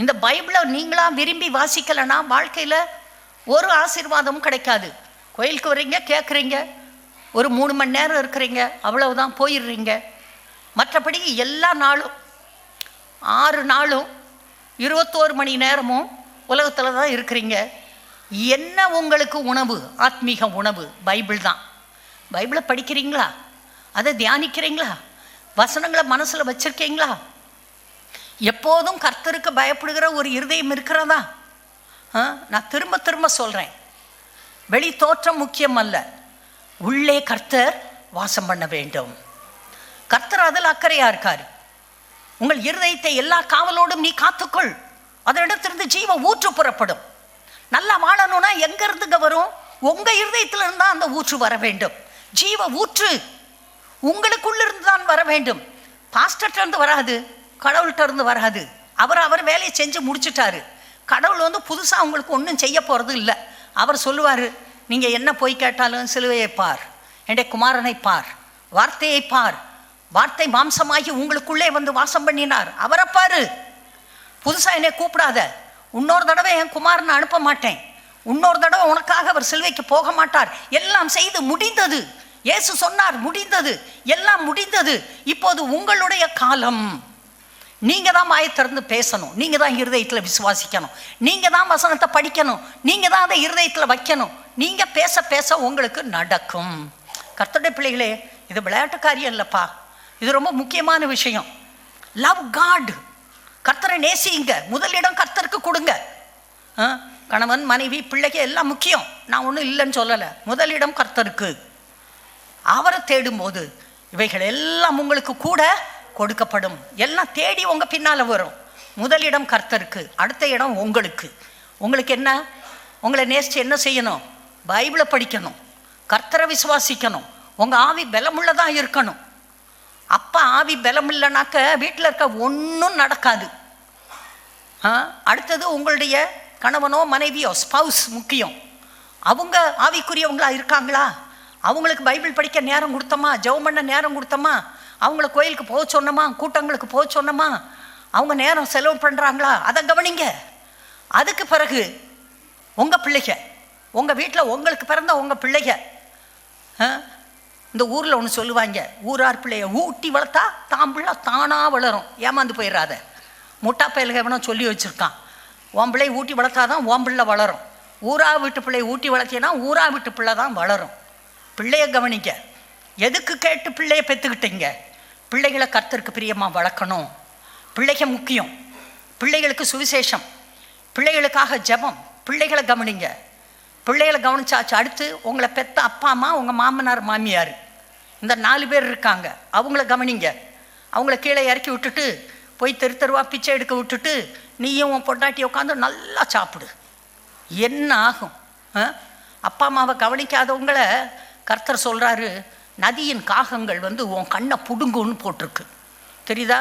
இந்த பைபிளை நீங்களாக விரும்பி வாசிக்கலைன்னா வாழ்க்கையில் ஒரு ஆசீர்வாதமும் கிடைக்காது. கோயிலுக்கு வர்றீங்க, கேட்குறீங்க, ஒரு 3 மணி நேரம் இருக்கிறீங்க, அவ்வளவுதான், போயிடுறீங்க. மற்றபடி எல்லா நாளும் 6 நாளும் 21 மணி நேரமும் உலகத்தில் தான் இருக்கிறீங்க. என்ன உங்களுக்கு உணவு, ஆத்மீக உணவு? பைபிள் தான். பைபிளை படிக்கிறீங்களா? அதை தியானிக்கிறீங்களா? வசனங்களை மனசில் வச்சுருக்கீங்களா? எப்போதும் கர்த்தருக்கு பயப்படுகிற ஒரு இருதயம் இருக்கிறதா? நான் திரும்ப திரும்ப சொல்கிறேன், வெளி தோற்றம் முக்கியம் அல்ல, உள்ளே கர்த்தர் வாசம் பண்ண வேண்டும். கர்த்தர் அதில் அக்கறையாக இருக்கார். உங்கள் இருதயத்தை எல்லா காவலோடும் நீ காத்துக்கொள், அதனிடத்திலிருந்து ஜீவ ஊற்று புறப்படும். நல்லா வாழணும்னா எங்கேருந்துங்க வரும்? உங்கள் இருதயத்திலிருந்து தான் அந்த ஊற்று வர வேண்டும். ஜீவ ஊற்று உங்களுக்குள்ளிருந்து தான் வர வேண்டும். பாஸ்டர்கிட்ட வராது, கடவுள்கிட்ட இருந்து வராது. அவர் வேலையை செஞ்சு முடிச்சுட்டாரு. கடவுள் வந்து புதுசாக உங்களுக்கு ஒன்றும் செய்ய போகிறது இல்லை. அவர் சொல்லுவார், நீங்கள் என்ன போய் கேட்டாலும் சிலுவையை பார், என்னுடைய குமாரனை பார், வார்த்தையை பார், வார்த்தை மாம்சமாகி உங்களுக்குள்ளே வந்து வாசம் பண்ணினார், அவரை பாரு. புதுசாக என்னை கூப்பிடாத, இன்னொரு தடவை என் குமாரனை அனுப்ப மாட்டேன், இன்னொரு தடவை உனக்காக அவர் சிலுவைக்கு போக மாட்டார். எல்லாம் செய்து முடிந்தது. இயேசு சொன்னார், முடிந்தது, எல்லாம் முடிந்தது. இப்போது உங்களுடைய காலம். நீங்கள் தான் வாயை திறந்து பேசணும், நீங்கள் தான் இருதயத்தில் விசுவாசிக்கணும், நீங்கள் தான் வசனத்தை படிக்கணும், நீங்கள் தான் அதை இருதயத்தில் வைக்கணும். நீங்கள் பேச பேச உங்களுக்கு நடக்கும். கர்த்தருடைய பிள்ளைகளே, இது விளையாட்டு காரியம் இல்லைப்பா, இது ரொம்ப முக்கியமான விஷயம். Love God. கர்த்தரை நேசிங்க, முதலிடம் கர்த்தருக்கு கொடுங்க. கணவன், மனைவி, பிள்ளைக்கு எல்லாம் முக்கியம், நான் ஒன்றும் இல்லைன்னு சொல்லலை. முதலிடம் கர்த்தருக்கு. அவரை தேடும்போது இவைகள் எல்லாம் உங்களுக்கு கூட கொடுக்கப்படும். எல்லாம் தேடி உங்கள் பின்னால் வரும். முதலிடம் கர்த்தருக்கு, அடுத்த இடம் உங்களுக்கு. உங்களுக்கு என்ன? உங்களை நேசித்து என்ன செய்யணும்? பைபிளை படிக்கணும், கர்த்தரை விசுவாசிக்கணும், உங்கள் ஆவி பலமுள்ளதாக இருக்கணும். அப்போ ஆவி பலம் இல்லைனாக்க வீட்டில் இருக்க ஒன்றும் நடக்காது. அடுத்தது உங்களுடைய கணவனோ மனைவியோ, ஸ்பவுஸ் முக்கியம். அவங்க ஆவிக்குரியவங்களா இருக்காங்களா? அவங்களுக்கு பைபிள் படிக்க நேரம் கொடுத்தோமா, ஜெபம் பண்ண நேரம் கொடுத்தோமா, அவங்கள கோயிலுக்கு போக சொன்னோமா, கூட்டங்களுக்கு போக சொன்னோமா, அவங்க நேரம் செலவு பண்ணுறாங்களா, அதை கவனிங்க. அதுக்கு பிறகு உங்கள் பிள்ளைங்க, உங்கள் வீட்டில் உங்களுக்கு பிறந்த உங்கள் பிள்ளைங்க, இந்த ஊரில் ஒன்று சொல்லுவாங்க, ஊரார் பிள்ளைய ஊட்டி வளர்த்தா தான் பிள்ளை தானாக வளரும். ஏமாந்து போயிடாத. முட்டா பயலுக எவனோ சொல்லி வச்சுருக்கான், உன் பிள்ளையை ஊட்டி வளர்த்தாதான் உன் பிள்ளை வளரும். ஊரா வீட்டு பிள்ளையை ஊட்டி வளர்த்தினா ஊரா வீட்டு பிள்ளை தான் வளரும். பிள்ளைய கவனிக்க. எதுக்கு கேட்டு பிள்ளைய பெற்றுக்கிட்டீங்க? பிள்ளைகளை கர்த்தருக்கு பிரியமாக வளர்க்கணும். பிள்ளைங்க முக்கியம். பிள்ளைகளுக்கு சுவிசேஷம், பிள்ளைகளுக்காக ஜெபம். பிள்ளைகளை கவனிங்க. பிள்ளைகளை கவனிச்சாச்சு. அடுத்து உங்களை பெற்ற அப்பா அம்மா, உங்கள் மாமனார் மாமியார், இந்த 4 பேர் இருக்காங்க, அவங்கள கவனிங்க. அவங்கள கீழே இறக்கி விட்டுட்டு போய் தெருவா பிச்சை எடுக்க விட்டுட்டு நீயும் உன் பொண்டாட்டி உட்காந்து நல்லா சாப்பிடு. என்ன ஆகும்? அப்பா அம்மாவை கவனிக்காதவங்களை கர்த்தர் சொல்கிறாரு, நதியின் காகங்கள் உன் கண்ணை புடுங்குன்னு போட்டிருக்கு. தெரியுதா?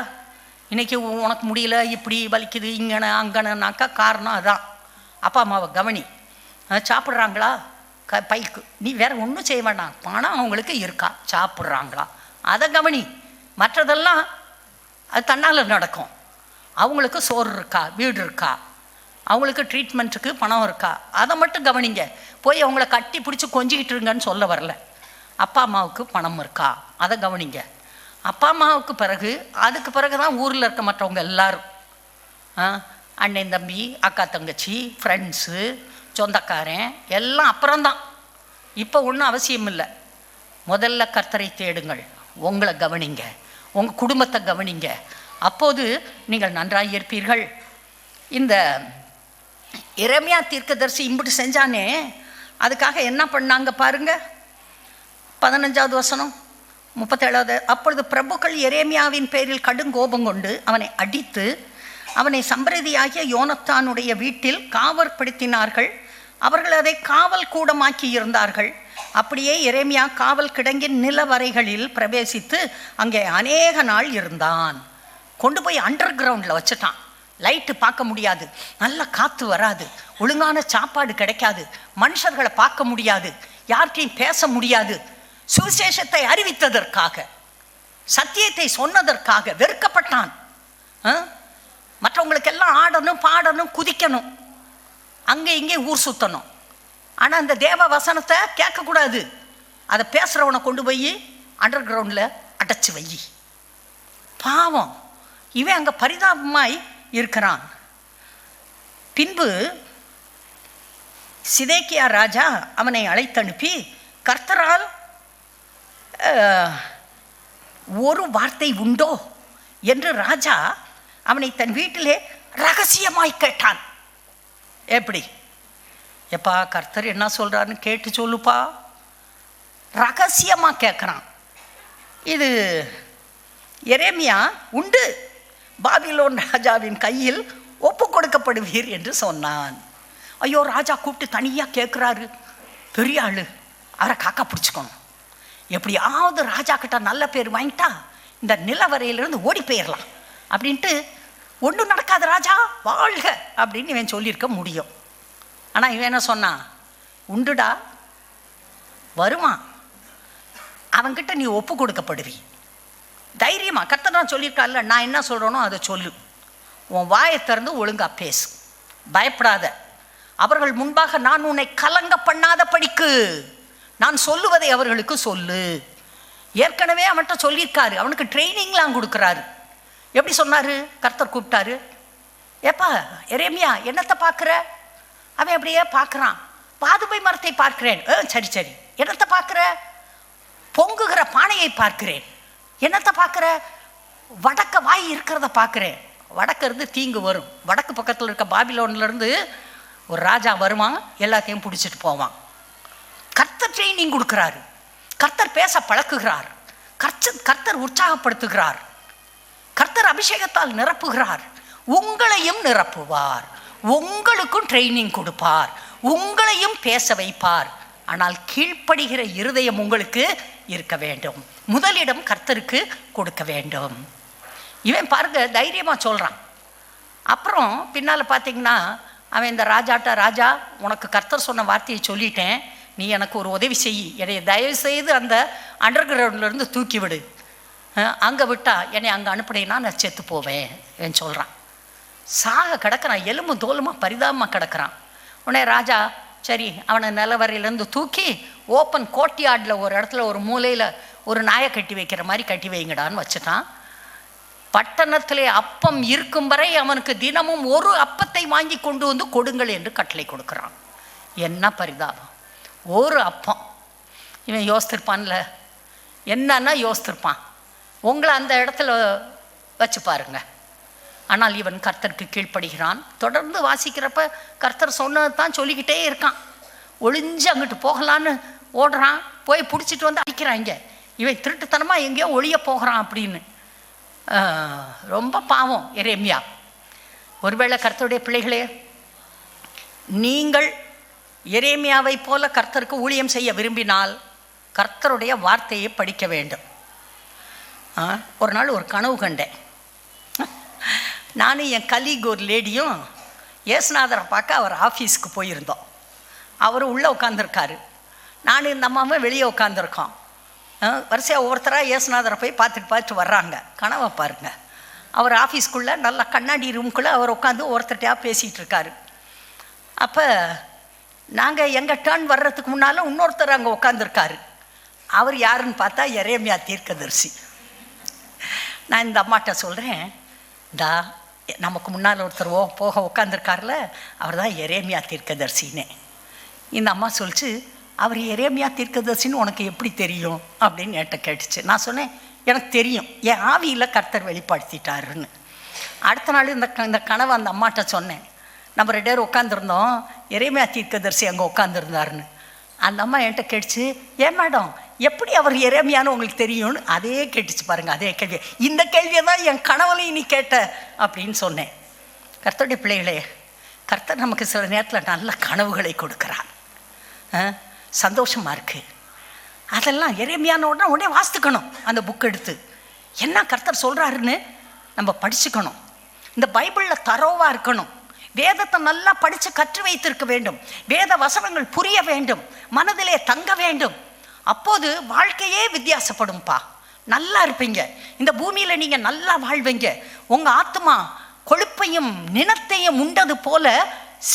இன்றைக்கி உனக்கு முடியல, இப்படி வலிக்குது, இங்கன அங்கனனாக்கா காரணம் அதான். அப்பா அம்மாவை கவனி. சாப்பிட்றாங்களா? பைக்கு நீ வேறு ஒன்றும் செய்ய வேண்டாம், பணம் அவங்களுக்கு இருக்கா, சாப்பிட்றாங்களா, அதை கவனி. மற்றதெல்லாம் அது தன்னால் நடக்கும். அவங்களுக்கு சோறு இருக்கா, வீடு இருக்கா, அவங்களுக்கு ட்ரீட்மெண்ட்டுக்கு பணம் இருக்கா, அதை மட்டும் கவனிங்க. போய் அவங்கள கட்டி பிடிச்சி கொஞ்சிக்கிட்டு இருங்கன்னு சொல்ல வரல. அப்பா அம்மாவுக்கு பணம் இருக்கா, அதை கவனிங்க. அப்பா அம்மாவுக்கு பிறகு அதுக்கு பிறகு தான் ஊரில் இருக்க மற்றவங்க எல்லாரும், அண்ணன் தம்பி அக்கா தங்கச்சி ஃப்ரெண்ட்ஸு சொந்தக்காரன் எல்லாம் அப்புறம்தான். இப்போ ஒன்றும் அவசியம் இல்லை. முதல்ல கர்த்தரை தேடுங்கள், உங்களை கவனிங்க, உங்கள் குடும்பத்தை கவனிங்க. அப்போது நீங்கள் நன்றாக இருப்பீர்கள். இந்த எரேமியா தீர்க்கதரிசி இம்பிட்டு செஞ்சானே, அதுக்காக என்ன பண்ணாங்க பாருங்க. 15வது வசனம் 37வது. அப்பொழுது பிரபுக்கள் எரேமியாவின் பேரில் கடுங்கோபம் கொண்டு அவனை அடித்து அவனை சம்பிரதியாகிய யோனத்தானுடைய வீட்டில் காவற்படுத்தினார்கள். அவர்கள் அதை காவல் கூடமாக்கி இருந்தார்கள். அப்படியே எரேமியா காவல் கிடங்கின் நிலவரைகளில் பிரவேசித்து அங்கே அநேக நாள் இருந்தான். கொண்டு போய் அண்டர் கிரவுண்டில் வச்சுட்டான். லைட்டு பார்க்க முடியாது, நல்ல காற்று வராது, ஒழுங்கான சாப்பாடு கிடைக்காது, மனுஷர்களை பார்க்க முடியாது, யார்கிட்டையும் பேச முடியாது. சுவிசேஷத்தை அறிவித்ததற்காக, சத்தியத்தை சொன்னதற்காக வெறுக்கப்பட்டான். மற்றவங்களுக்கெல்லாம் ஆடணும், பாடணும், குதிக்கணும், அங்கே இங்கே ஊர் சுற்றணும். ஆனால் அந்த தேவ வசனத்தை கேட்கக்கூடாது. அதை பேசுகிறவனை கொண்டு போய் அண்டர் கிரவுண்டில் அடைச்சி வை. பாவம், இவன் அங்கே பரிதாபமாய் இருக்கிறான். பின்பு சிதேக்கியா ராஜா அவனை அழைத்தனுப்பி, கர்த்தரால் ஒரு வார்த்தை உண்டோ என்று ராஜா அவனை தன் வீட்டிலே ரகசியமாய் கேட்டான். எப்படி? எப்பா கர்த்தர் என்ன சொல்கிறான்னு கேட்டு சொல்லுப்பா. ரகசியமாக கேட்குறான். இது எரேமியா உண்டு, பாபிலோன் ராஜாவின் கையில் ஒப்பு கொடுக்கப்படுவீர் என்று சொன்னான். ஐயோ, ராஜா கூப்பிட்டு தனியாக கேட்குறாரு. பெரிய ஆள், அவரை காக்கா பிடிச்சிக்கணும். எப்படியாவது ராஜா கிட்ட நல்ல பேர் வாங்கிட்டா இந்த நிலவரையிலிருந்து ஓடி போயிடலாம் அப்படின்ட்டு, ஒன்றும் நடக்காது ராஜா வாழ்க அப்படின்னு இவன் சொல்லியிருக்க முடியும். ஆனால் இவன் என்ன சொன்னான்? உண்டுடா, வருவான், அவன்கிட்ட நீ ஒப்பு கொடுக்கப்படுவி. தைரியமாக கர்த்தர் நான் சொல்லியிருக்கான்ல, நான் என்ன சொல்கிறேனோ அதை சொல்லு, உன் வாயை திறந்து ஒழுங்காக பேசு, பயப்படாத. அவர்கள் முன்பாக நான் உன்னை கலங்க பண்ணாத படிக்கு நான் சொல்லுவதை அவர்களுக்கு சொல்லு. ஏற்கனவே அவன்கிட்ட சொல்லியிருக்காரு, அவனுக்கு ட்ரைனிங்லாம் கொடுக்குறாரு. எப்படி சொன்னார்? கர்த்தர் கூப்பிட்டாரு, ஏப்பா எரேமியா என்னத்தை பார்க்குற? அவன் அப்படியே பார்க்குறான். பாதுமை மரத்தை பார்க்கிறேன். சரி சரி. என்னத்தை பார்க்குற? பொங்குகிற பானையை பார்க்கிறேன். என்னத்தை பார்க்குற? வடக்க வாய் இருக்கிறத பார்க்குறேன். வடக்கு இருந்து தீங்கு வரும். வடக்கு பக்கத்தில் இருக்க பாபிலோன்லேருந்து ஒரு ராஜா வருவான், எல்லாத்தையும் பிடிச்சிட்டு போவான். கர்த்தர் ட்ரைனிங் கொடுக்குறாரு, கர்த்தர் பேச பழக்குகிறார், கர்த்தர் உற்சாகப்படுத்துகிறார், கர்த்தர் அபிஷேகத்தால் நிரப்புகிறார், உங்களையும் நிரப்புவார், உங்களுக்கும் ட்ரைனிங் கொடுப்பார், உங்களையும் பேச வைப்பார். ஆனால் கீழ்ப்படுகிற இருதயம் உங்களுக்கு இருக்க வேண்டும். முதலிடம் கர்த்தருக்கு கொடுக்க வேண்டும். இவன் பாருங்க தைரியமாக சொல்கிறான். அப்புறம் பின்னால் பார்த்தீங்கன்னா அவன் இந்த ராஜாட்ட, ராஜா உனக்கு கர்த்தர் சொன்ன வார்த்தையை சொல்லிட்டேன், நீ எனக்கு ஒரு உதவி செய், என்னை தயவுசெய்து அந்த அண்டர் கிரவுண்ட்லேருந்து தூக்கி விடு, அங்கே விட்டால் என்னை அங்கே அனுப்பினேன்னா நான் செத்து போவேன் என்று சொல்கிறான். சாக கிடக்கிறான், எலும்பு தோலுமாக பரிதாபமாக கிடக்கிறான். உடனே ராஜா சரி அவனை நிலவரையிலேருந்து தூக்கி ஓப்பன் கோர்ட்யார்டில் ஒரு இடத்துல ஒரு மூலையில் ஒரு நாயை கட்டி வைக்கிற மாதிரி கட்டி வைங்கடான்னு வச்சுட்டான். பட்டணத்திலே அப்பம் இருக்கும் வரை அவனுக்கு தினமும் ஒரு அப்பத்தை வாங்கி கொண்டு வந்து கொடுங்கள் என்று கட்டளை கொடுக்குறான். என்ன பரிதாபம்! ஒரு அப்பம். இவன் யோசித்திருப்பான்ல, என்னன்னா யோசித்திருப்பான். உங்களை அந்த இடத்துல வச்சு பாருங்க. ஆனால் இவன் கர்த்தருக்கு கீழ்ப்படுகிறான். தொடர்ந்து வாசிக்கிறப்ப கர்த்தர் சொன்னது தான் சொல்லிக்கிட்டே இருக்கான். ஒளிஞ்சு அங்கிட்டு போகலான்னு ஓடுறான், போய் பிடிச்சிட்டு வந்து அடிக்கிறாங்க. இவன் திருட்டுத்தனமாக எங்கேயோ ஒளிய போகிறான் அப்படின்னு. ரொம்ப பாவம் எரேமியா. ஒருவேளை கர்த்தருடைய பிள்ளைகளே, நீங்கள் எரேமியாவை போல கர்த்தருக்கு ஊழியம் செய்ய விரும்பினால் கர்த்தருடைய வார்த்தையை படிக்க வேண்டும். ஒரு நாள் ஒரு கனவு கண்டேன். நானும் என் கலீக் ஒரு லேடியும் ஏசுநாதரை பார்க்க அவர் ஆஃபீஸுக்கு போயிருந்தோம். அவர் உள்ளே உட்காந்துருக்காரு, நான் இந்த அம்மாவும் வெளியே உட்காந்துருக்கோம். வரிசையாக ஒவ்வொருத்தராக ஏசுநாதரை போய் பார்த்துட்டு வர்றாங்க. கனவை பாருங்கள். அவர் ஆஃபீஸ்க்குள்ளே நல்லா கண்ணாடி ரூம்குள்ளே அவர் உட்காந்து ஒருத்தர்கிட்டயா பேசிகிட்டு இருக்காரு. அப்போ நாங்கள் எங்கள் டேர்ன் வர்றதுக்கு முன்னால் இன்னொருத்தர் அங்கே உட்காந்துருக்காரு. அவர் யாருன்னு பார்த்தா எரேமியா தீர்க்கதரிசி. நான் இந்த அம்மாட்ட சொல்கிறேன், இந்தா நமக்கு முன்னால் ஒருத்தர் போக உட்காந்துருக்கார்ல, அவர் தான் எரேமியா தீர்க்கதரிசின்னு. இந்த அம்மா சொல்லிச்சு, அவர் எரேமியா தீர்க்கதரிசின்னு உனக்கு எப்படி தெரியும் அப்படின்னு என்கிட்ட கேட்டுச்சு. நான் சொன்னேன், எனக்கு தெரியும், என் ஆவியில் கர்த்தர் வெளிப்படுத்திட்டாருன்னு. அடுத்த நாள் இந்த கனவை அந்த அம்மாட்ட சொன்னேன். நம்ம 2 பேர் உட்காந்துருந்தோம், எரேமியா தீர்க்கதரிசி அங்கே உட்காந்துருந்தாருன்னு. அந்த அம்மா என்கிட்ட கேட்டுச்சு, ஏன் மேடம் எப்படி அவர் எரேமியான்னு உங்களுக்கு தெரியும்னு அதே கேட்டுச்சு பாருங்கள், அதே கேள்வி. இந்த கேள்வியை தான் என் கனவுலையும் நீ கேட்ட அப்படின்னு சொன்னேன். கர்த்தருடைய பிள்ளைகளே, கர்த்தர் நமக்கு சில நேரத்தில் நல்ல கனவுகளை கொடுக்குறார். சந்தோஷமாக இருக்குது. அதெல்லாம் எரேமியான உடனே வாசித்துக்கணும். அந்த புக் எடுத்து என்ன கர்த்தர் சொல்கிறாருன்னு நம்ம படிச்சுக்கணும். இந்த பைபிளில் தரோவாக இருக்கணும். வேதத்தை நல்லா படித்து கற்று வைத்திருக்க வேண்டும். வேத வசனங்கள் புரிய வேண்டும், மனதிலே தங்க வேண்டும். அப்போது வாழ்க்கையே வித்தியாசப்படும்பா. நல்லா இருப்பீங்க, இந்த பூமியில் நீங்கள் நல்லா வாழ்வீங்க. உங்கள் ஆத்மா கொழுப்பையும் நினத்தையும் உண்டது போல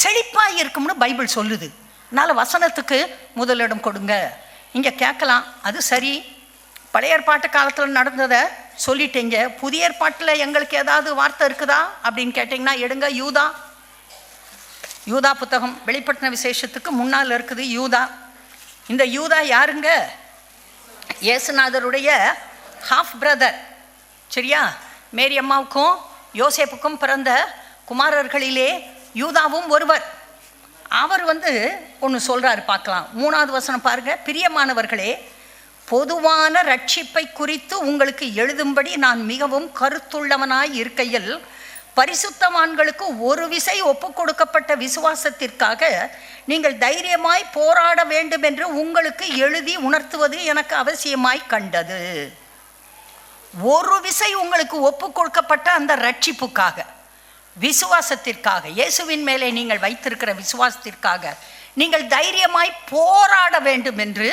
செழிப்பாக இருக்கும்னு பைபிள் சொல்லுது. அதனால் வசனத்துக்கு முதலிடம் கொடுங்க. இங்கே கேட்கலாம், அது சரி, பழைய ஏற்பாட்டு காலத்தில் நடந்ததை சொல்லிட்டீங்க, புதிய ஏற்பாட்டில் எங்களுக்கு ஏதாவது வார்த்தை இருக்குதா அப்படின்னு கேட்டிங்கன்னா எடுங்க. யூதா புத்தகம் வெளிப்படுத்தின விசேஷத்துக்கு முன்னால் இருக்குது யூதா. இந்த யூதா யாருங்க? இயேசுநாதருடைய ஹாஃப் பிரதர். சரியா? மேரி அம்மாவுக்கும் யோசேப்புக்கும் பிறந்த குமாரர்களிலே யூதாவும் ஒருவர். அவர் ஒன்று சொல்கிறாரு, பார்க்கலாம். 3வது வசனம் பாருங்க. பிரியமானவர்களே, பொதுவான ரட்சிப்பை குறித்து உங்களுக்கு எழுதும்படி நான் மிகவும் கருத்துள்ளவனாய் இருக்கையில் பரிசுத்தவான்களுக்கு ஒரு விசை ஒப்பு கொடுக்கப்பட்ட விசுவாசத்திற்காக நீங்கள் தைரியமாய் போராட வேண்டும் என்று உங்களுக்கு எழுதி உணர்த்துவது எனக்கு அவசியமாய் கண்டது. ஒரு விசை உங்களுக்கு ஒப்பு கொடுக்கப்பட்ட அந்த ரட்சிப்புக்காக, விசுவாசத்திற்காக, இயேசுவின் மேலே நீங்கள் வைத்திருக்கிற விசுவாசத்திற்காக நீங்கள் தைரியமாய் போராட வேண்டும் என்று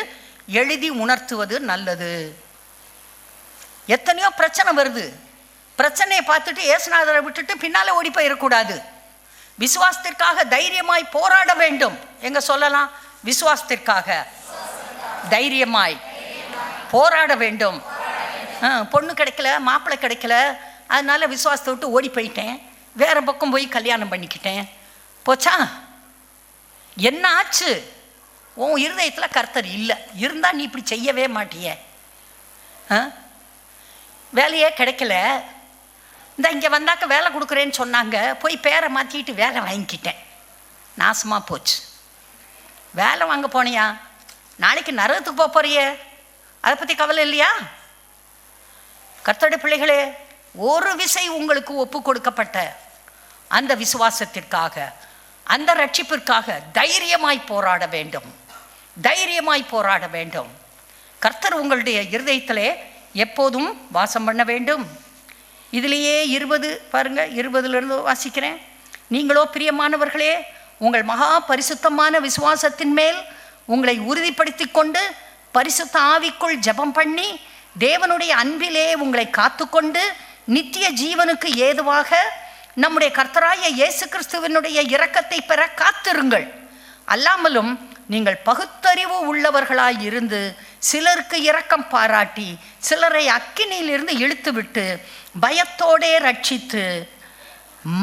எழுதி உணர்த்துவது நல்லது. எத்தனையோ பிரச்சனை வருது. பிரச்சனையை பார்த்துட்டு இயேசுநாதரை விட்டுட்டு பின்னால் ஓடி போயிடக்கூடாது. விசுவாசத்திற்காக தைரியமாய் போராட வேண்டும். எங்க சொல்லலாம்? விசுவாசத்திற்காக தைரியமாய் போராட வேண்டும். பொண்ணு கிடைக்கல, மாப்பிள்ளை கிடைக்கல, அதனால விசுவாசத்தை விட்டு ஓடி போயிட்டேன், வேற பக்கம் போய் கல்யாணம் பண்ணிக்கிட்டேன். போச்சா? என்ன ஆச்சு? உன் இருதயத்தில் கர்த்தர் இல்லை. இருந்தால் நீ இப்படி செய்யவே மாட்டிய. வேலையே கிடைக்கல, இந்த இங்கே வந்தாக்க வேலை கொடுக்குறேன்னு சொன்னாங்க, போய் பேரை மாற்றிக்கிட்டு வேலை வாங்கிக்கிட்டேன், நாசமாக போச்சு. வேலை வாங்க போனியா, நாளைக்கு நரகத்துக்கு போக போறியே, அதை பற்றி கவலை இல்லையா? கர்த்தருடைய பிள்ளைகளே, ஒரு விசை உங்களுக்கு ஒப்பு கொடுக்கப்பட்ட அந்த விசுவாசத்திற்காக, அந்த ரட்சிப்பிற்காக தைரியமாய் போராட வேண்டும். தைரியமாய் போராட வேண்டும். கர்த்தர் உங்களுடைய இருதயத்திலே எப்போதும் வாசம் பண்ண வேண்டும். இதிலேயே 20 பாருங்க, 20லிருந்து வாசிக்கிறேன். நீங்களோ பிரியமானவர்களே, உங்கள் மகா பரிசுத்தமான விசுவாசத்தின் மேல் உங்களை உறுதிப்படுத்தி கொண்டு பரிசுத்த ஆவிக்குள் ஜெபம் பண்ணி தேவனுடைய அன்பிலே உங்களை காத்துக்கொண்டு நித்திய ஜீவனுக்கு ஏதுவாக நம்முடைய கர்த்தராகிய இயேசு கிறிஸ்துவினுடைய இரக்கத்தை பெற காத்திருங்கள். அல்லாமலும் நீங்கள் பகுத்தறிவு உள்ளவர்களாய் இருந்து சிலருக்கு இரக்கம் பாராட்டி சிலரை அக்கினியிலிருந்து இழுத்துவிட்டு பயத்தோடே ரட்சித்து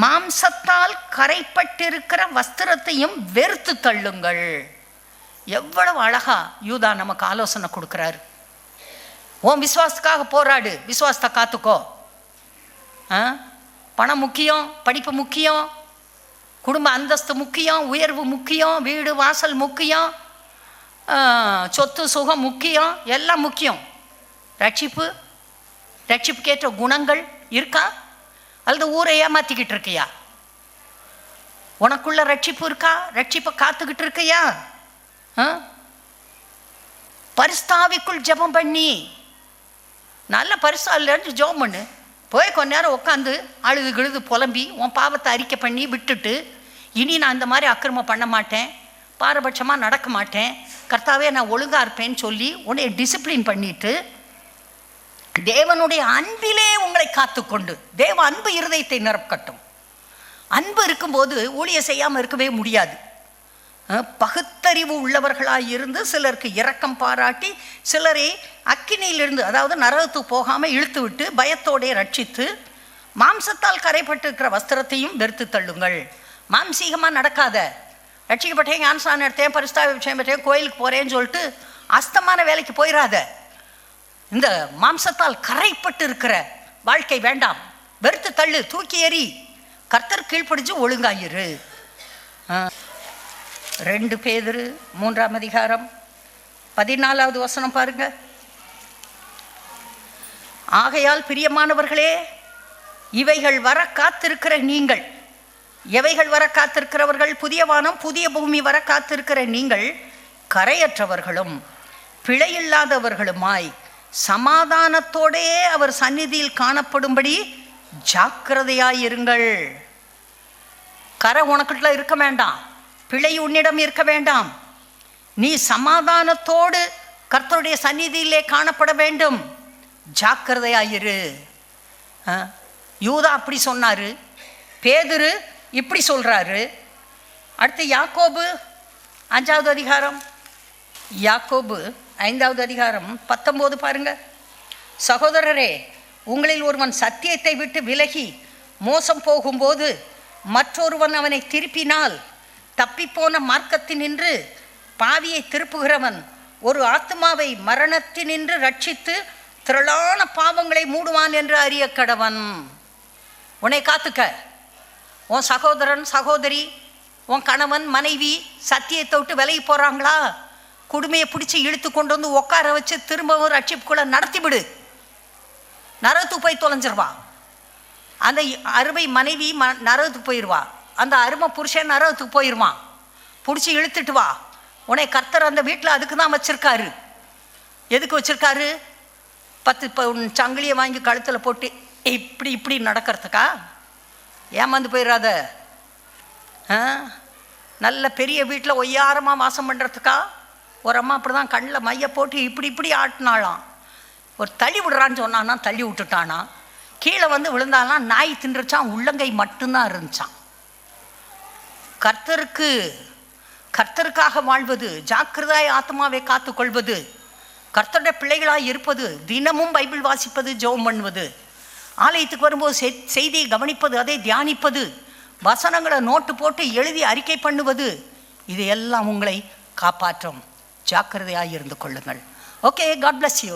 மாம்சத்தால் கரைப்பட்டிருக்கிற வஸ்திரத்தையும் வெறுத்து தள்ளுங்கள். எவ்வளவு அழகா யூதா நமக்கு ஆலோசனை கொடுக்குறாரு. உன் விசுவாசத்துக்காக போராடு, விசுவாசத்தை காத்துக்கோ. பணம் முக்கியம், படிப்பு முக்கியம், குடும்ப அந்தஸ்து முக்கியம், உயர்வு முக்கியம், வீடு வாசல் முக்கியம், சொத்து சுகம் முக்கியம், எல்லாம் முக்கியம். ரட்சிப்புக்கேற்ற குணங்கள் இருக்கா? அல்லது ஊரை ஏமாத்திக்கிட்டு இருக்கியா? உனக்குள்ள ரட்சிப்பு இருக்கா? ரட்சிப்பை காத்துக்கிட்டு இருக்கியா? பரிசுத்தாவிக்குள் ஜெபம் பண்ணி நல்ல பரிசுத்தாவிலேருந்து ஜெபம் பண்ணு. போய் கொஞ்ச நேரம் உட்காந்து அழுது கிழுது புலம்பி உன் பாவத்தை அறிக்கை பண்ணி விட்டுட்டு, இனி நான் இந்த மாதிரி அக்கிரமம் பண்ண மாட்டேன், பாரபட்சமாக நடக்க மாட்டேன், கர்த்தாவே நான் ஒழுங்காக இருப்பேன்னு சொல்லி உன்னை டிசிப்ளின் பண்ணிட்டு தேவனுடைய அன்பிலே உங்களை காத்துக்கொண்டு, தேவ அன்பு இருதயத்தை நிரப்பட்டும். அன்பு இருக்கும்போது ஊழியம் செய்யாமல் இருக்கவே முடியாது. பகுத்தறிவு உள்ளவர்களாக இருந்து சிலருக்கு இரக்கம் பாராட்டி சிலரை அக்கினியிலிருந்து, அதாவது நரகத்துக்கு போகாமல் இழுத்து விட்டு பயத்தோடே ரட்சித்து மாம்சத்தால் கரைப்பட்டிருக்கிற வஸ்திரத்தையும் வெறுத்து தள்ளுங்கள். மாம்சீகமாக நடக்காத. ரட்சிக்கப்பட்டேன், ஞானஸ்நானம் எடுத்தேன், பரிசுத்த விஷயம் பெற்றேன், கோயிலுக்கு போகிறேன்னு சொல்லிட்டு அஸ்தமான வேலைக்கு போயிடாத. இந்த மாம்சத்தால் கரைப்பட்டு இருக்கிற வாழ்க்கை வேண்டாம். வெறுத்து தள்ளு, தூக்கி எறி. கர்த்தர் கீழ்ப்படிஞ்சு ஒழுங்காயிரு. 2 பேதுரு 3ஆம் அதிகாரம் 14வது வசனம் பாருங்க. ஆகையால் பிரியமானவர்களே, இவைகள் வர காத்திருக்கிற நீங்கள், எவைகள் வர காத்திருக்கிறவர்கள்? புதிய வானம் புதிய பூமி வர காத்திருக்கிற நீங்கள் கரையற்றவர்களும் பிழையில்லாதவர்களுமாய் சமாதானத்தோடே அவர் சந்நிதியில் காணப்படும்படி ஜாக்கிரதையாயிருங்கள். கரை உனக்குள்ள இருக்க வேண்டாம், பிழை உன்னிடம் இருக்க வேண்டாம். நீ சமாதானத்தோடு கர்த்தருடைய சந்நிதியிலே காணப்பட வேண்டும். ஜாக்கிரதையாயிரு. யூதா அப்படி சொன்னாரு, பேதுரு இப்படி சொல்றாரு. அடுத்து யாக்கோபு 5வது அதிகாரம், யாக்கோபு 5வது அதிகாரம் 19 பாருங்க. சகோதரரே, உங்களில் ஒருவன் சத்தியத்தை விட்டு விலகி மோசம் போகும்போது மற்றொருவன் அவனை திருப்பினால் தப்பிப்போன மார்க்கத்தினின்று பாவியை திருப்புகிறவன் ஒரு ஆத்மாவை மரணத்தினின்று ரட்சித்து திரளான பாவங்களை மூடுவான் என்று அறிய கடவன். உன்னை காத்துக்க. உன் சகோதரன் சகோதரி, உன் கணவன் மனைவி சத்தியத்தை விட்டு விலகி போகிறாங்களா? குடுமையை பிடிச்சி இழுத்து கொண்டு வந்து உட்கார வச்சு திரும்பவும் ரட்சிப்புக்குள்ளே நடத்திவிடு. நரகத்துக்கு போய் தொலைஞ்சிருவா. அந்த அருமை மனைவி நரகத்துக்கு போயிடுவா. அந்த அருமை புருஷன் நரகத்துக்கு போயிடுவான். பிடிச்சி இழுத்துட்டு வா. உன்னை கர்த்தர் அந்த வீட்டில் அதுக்கு தான் வச்சுருக்காரு. எதுக்கு வச்சுருக்காரு? 10 சங்கிலியை வாங்கி கழுத்தில் போட்டு இப்படி இப்படி நடக்கிறதுக்கா? ஏமாந்து போயிடாத. நல்ல பெரிய வீட்டில் ஒய்யாரமாக வாசம் பண்ணுறதுக்கா? ஒரு அம்மா அப்படி தான் கண்ணில் மைய போட்டு இப்படி இப்படி ஆட்டினாலாம். ஒரு தள்ளி விடுறான்னு சொன்னான்னா தள்ளி விட்டுட்டானா. கீழே வந்து விழுந்தாலாம், நாய் தின்றுச்சான், உள்ளங்கை மட்டும்தான் இருந்துச்சான். கர்த்தருக்காக வாழ்வது, ஜாக்கிரதாய் ஆத்மாவை காத்துக்கொள்வது, கர்த்தருடைய பிள்ளைகளாய் இருப்பது, தினமும் பைபிள் வாசிப்பது, ஜெபம் பண்ணுவது, ஆலயத்துக்கு வரும்போது செய்தியை கவனிப்பது, அதை தியானிப்பது, வசனங்களை நோட்டு போட்டு எழுதி அறிக்கை பண்ணுவது, இது எல்லாம் உங்களை காப்பாற்றும். ஜாக்கிரதையாக இருந்து கொள்ளுங்கள். Okay, God bless you.